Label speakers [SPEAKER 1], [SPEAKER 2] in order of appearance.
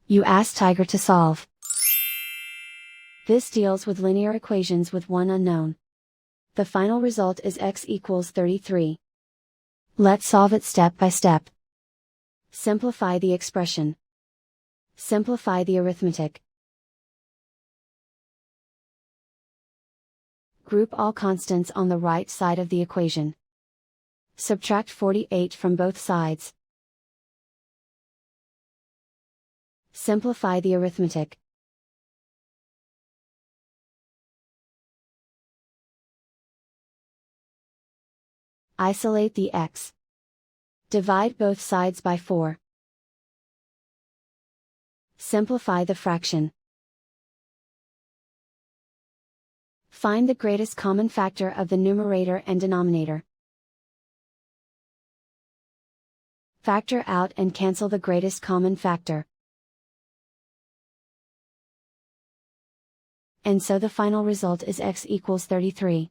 [SPEAKER 1] You ask Tiger to solve. This deals with linear equations with one unknown. The final result is x equals 33. Let's solve it step by step. Simplify the expression. Simplify the arithmetic. Group all constants on the right side of the equation. Subtract 48 from both sides. Simplify the arithmetic. Isolate the x. Divide both sides by 4. Simplify the fraction. Find the greatest common factor of the numerator and denominator. Factor out and cancel the greatest common factor. And so the final result is x equals 33.